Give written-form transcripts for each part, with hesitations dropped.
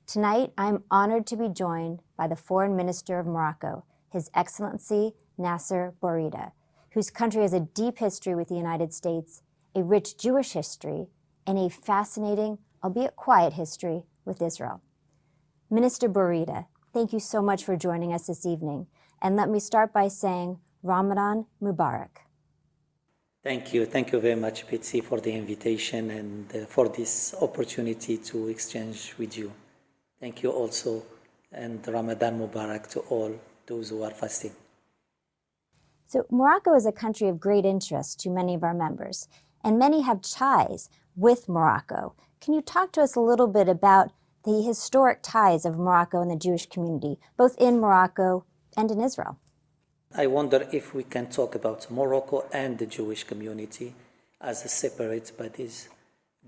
Tonight, I'm honored to be joined by the Foreign Minister of Morocco, His Excellency Nassir Boureita, whose country has a deep history with the United States, a rich Jewish history, and a fascinating, albeit quiet history with Israel. Minister Boureita, thank you so much for joining us this evening. And let me start by saying Ramadan Mubarak. Thank you. Thank you very much, Betsy, for the invitation and for this opportunity to exchange with you. Thank you also, and Ramadan Mubarak to all those who are fasting. So Morocco is a country of great interest to many of our members, and many have ties with Morocco. Can you talk to us a little bit about the historic ties of Morocco and the Jewish community, both in Morocco and in Israel? I wonder if we can talk about Morocco and the Jewish community as separate bodies,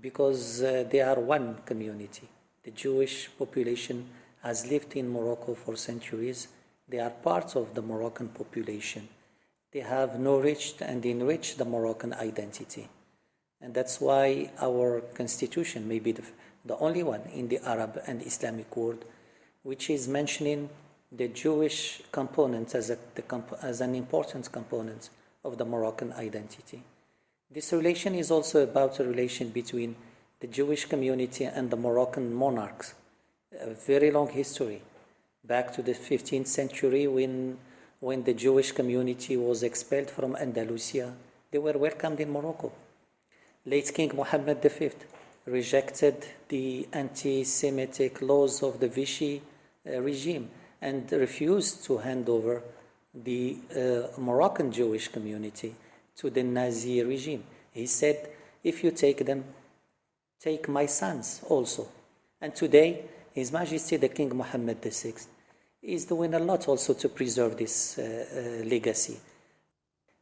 because they are one community. The Jewish population has lived in Morocco for centuries. They are part of the Moroccan population. They have nourished and enriched the Moroccan identity. And that's why our constitution may be the only one in the Arab and Islamic world which is mentioning the Jewish component as an important component of the Moroccan identity. This relation is also about a relation between the Jewish community and the Moroccan monarchs, a very long history, back to the 15th century when the Jewish community was expelled from Andalusia. They were welcomed in Morocco. Late King Mohammed V rejected the anti-Semitic laws of the Vichy regime and refused to hand over the Moroccan Jewish community to the Nazi regime. He said, if you take them, take my sons also. And today, His Majesty the King Mohammed VI is doing a lot also to preserve this legacy.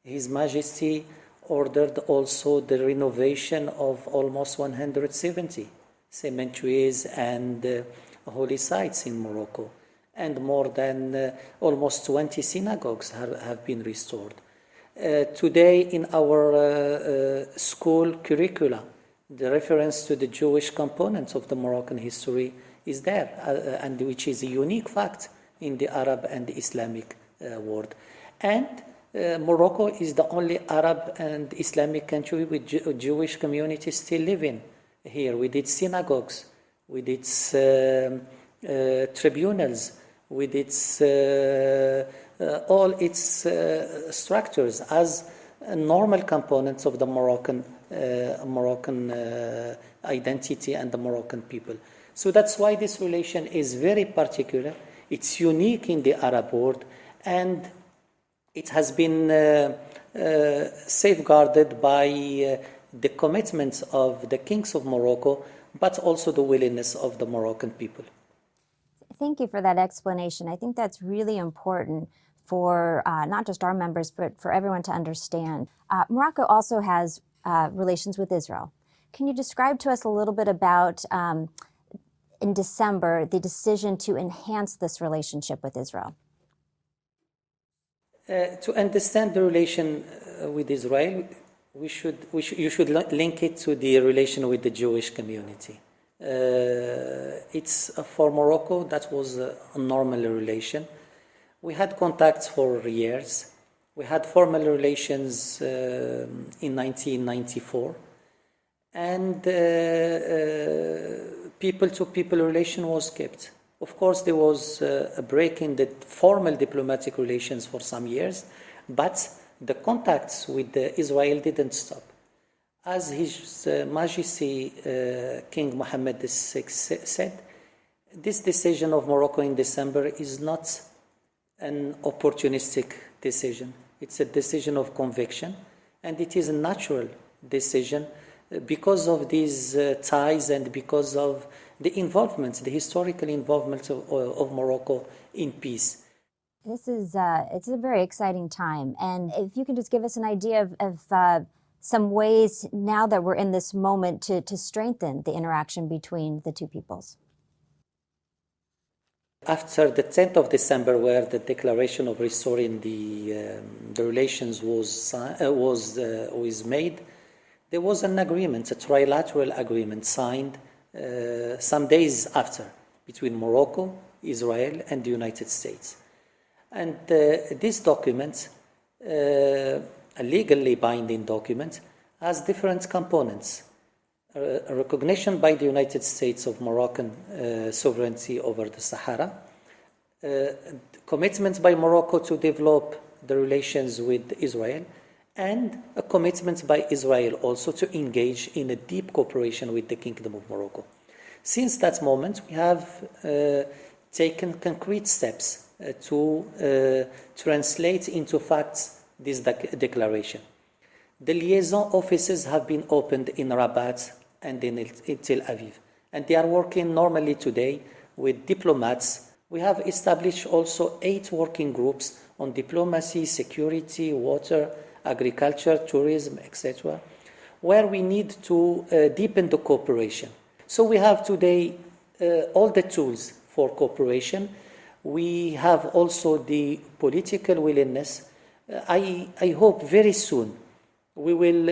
His Majesty ordered also the renovation of almost 170 cemeteries and holy sites in Morocco, and more than almost 20 synagogues have been restored. Today in our school curricula, the reference to the Jewish components of the Moroccan history is there, and which is a unique fact in the Arab and the Islamic world. And Morocco is the only Arab and Islamic country with Jewish communities still living here, with its synagogues, with its tribunals, with its all its structures as normal components of the Moroccan identity and the Moroccan people. So that's why this relation is very particular. It's unique in the Arab world, and it has been safeguarded by the commitments of the kings of Morocco, but also the willingness of the Moroccan people. Thank you for that explanation. I think that's really important for not just our members, but for everyone to understand. Morocco also has relations with Israel. Can you describe to us a little bit about, in December, the decision to enhance this relationship with Israel? To understand the relation with Israel, you should link it to the relation with the Jewish community. It's for Morocco, that was a normal relation. We had contacts for years. We had formal relations in 1994, and people-to-people relation was kept. Of course, there was a break in the formal diplomatic relations for some years, but the contacts with Israel didn't stop. As His Majesty King Mohammed VI said, this decision of Morocco in December is not an opportunistic decision. It's a decision of conviction, and it is a natural decision because of these ties and because of the involvement, the historical involvement of Morocco in peace. This is it's a very exciting time, and if you can just give us an idea of some ways now that we're in this moment to strengthen the interaction between the two peoples. After the 10th of December, where the declaration of restoring the relations was made, there was an agreement, a trilateral agreement signed some days after. between Morocco, Israel, and the United States. And this document, a legally binding document, has different components. A recognition by the United States of Moroccan sovereignty over the Sahara, commitment by Morocco to develop the relations with Israel, and a commitment by Israel also to engage in a deep cooperation with the Kingdom of Morocco. Since that moment, we have taken concrete steps to translate into facts this declaration. The liaison offices have been opened in Rabat and in Tel Aviv, and they are working normally today with diplomats. We have established also 8 working groups on diplomacy, security, water, agriculture, tourism, etc., where we need to deepen the cooperation. So we have today all the tools for cooperation. We have also the political willingness. I hope very soon we will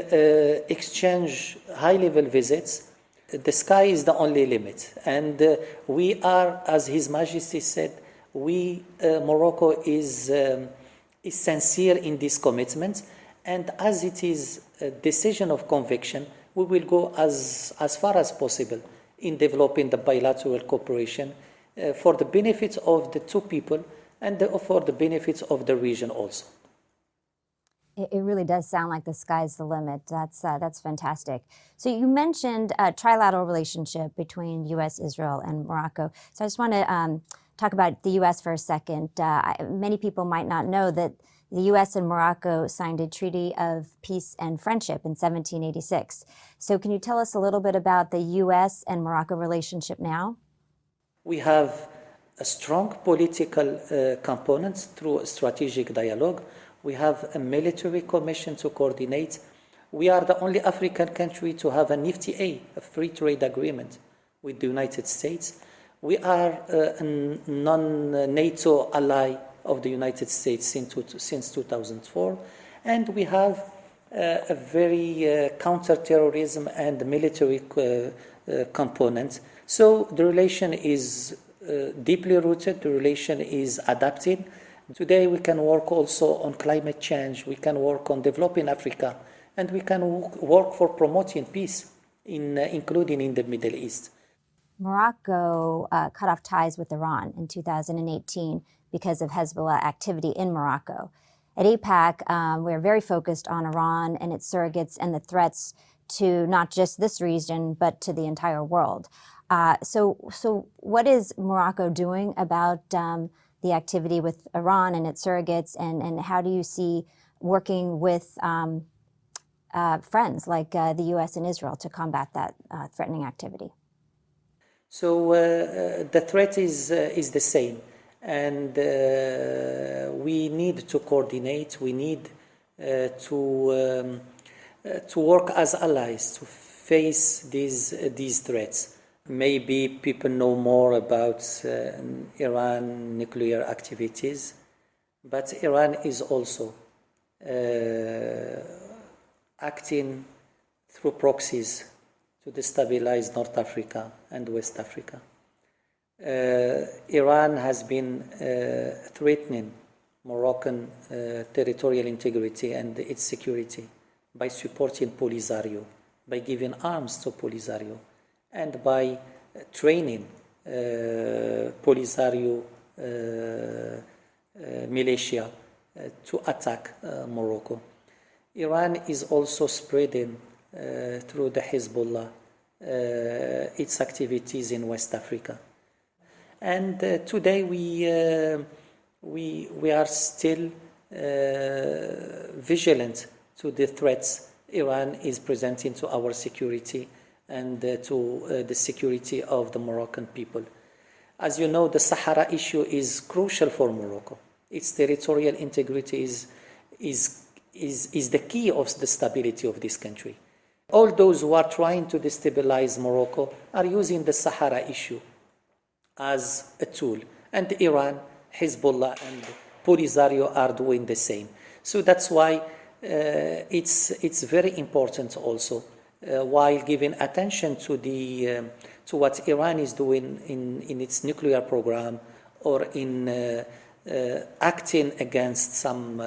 exchange high-level visits. The sky is the only limit. And we are, as His Majesty said, Morocco is sincere in this commitment. And as it is a decision of conviction, we will go as far as possible in developing the bilateral cooperation for the benefit of the two people and for the benefit of the region also. It really does sound like the sky's the limit. That's fantastic. So you mentioned a trilateral relationship between U.S., Israel, and Morocco. So I just want to talk about the U.S. for a second. Many people might not know that the U.S. and Morocco signed a treaty of peace and friendship in 1786. So can you tell us a little bit about the U.S. and Morocco relationship now? We have a strong political component through a strategic dialogue. We have a military commission to coordinate. We are the only African country to have an FTA, a free trade agreement with the United States. We are a non-NATO ally of the United States since 2004. And we have a very counter-terrorism and military component. So the relation is deeply rooted, the relation is adapted. Today we can work also on climate change, we can work on developing Africa, and we can work for promoting peace, including in the Middle East. Morocco cut off ties with Iran in 2018 because of Hezbollah activity in Morocco. At Aipac, we're very focused on Iran and its surrogates and the threats to not just this region, but to the entire world. So what is Morocco doing about the activity with Iran and its surrogates, and how do you see working with friends like the U.S. and Israel to combat that threatening activity? So the threat is the same, and we need to coordinate. We need to work as allies to face these threats. Maybe people know more about Iran nuclear activities, but Iran is also acting through proxies to destabilize North Africa and West Africa. Iran has been threatening Moroccan territorial integrity and its security by supporting Polisario, by giving arms to Polisario, and by training Polisario militia to attack Morocco. Iran is also spreading through the Hezbollah its activities in West Africa. And today we are still vigilant to the threats Iran is presenting to our security and to the security of the Moroccan people. As you know, the Sahara issue is crucial for Morocco. Its territorial integrity is the key of the stability of this country. All those who are trying to destabilize Morocco are using the Sahara issue as a tool. And Iran, Hezbollah, and Polisario are doing the same. So that's why it's very important also while giving attention to to what Iran is doing in its nuclear program or in acting against some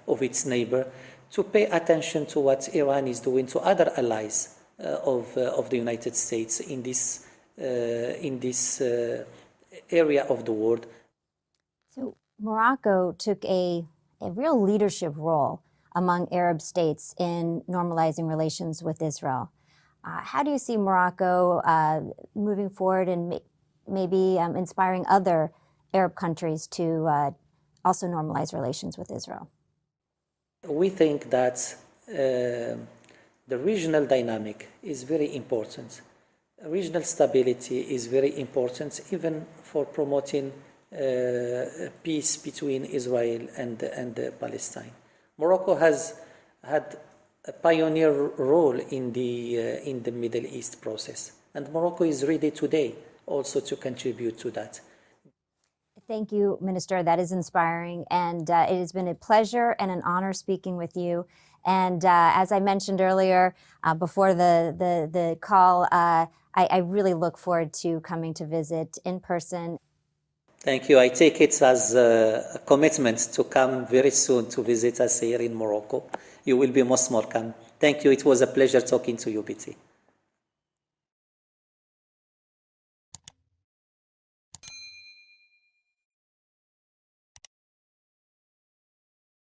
of its neighbor, to pay attention to what Iran is doing to other allies of the United States in this area of the world. So Morocco took a real leadership role among Arab states in normalizing relations with Israel. How do you see Morocco moving forward and maybe inspiring other Arab countries to also normalize relations with Israel? We think that the regional dynamic is very important. Regional stability is very important, even for promoting peace between Israel and Palestine. Morocco has had a pioneer role in the Middle East process, and Morocco is ready today also to contribute to that. Thank you, Minister. That is inspiring, and it has been a pleasure and an honor speaking with you. And as I mentioned earlier, before the call, I really look forward to coming to visit in person. Thank you. I take it as a commitment to come very soon to visit us here in Morocco. You will be most welcome. Thank you. It was a pleasure talking to you, BT.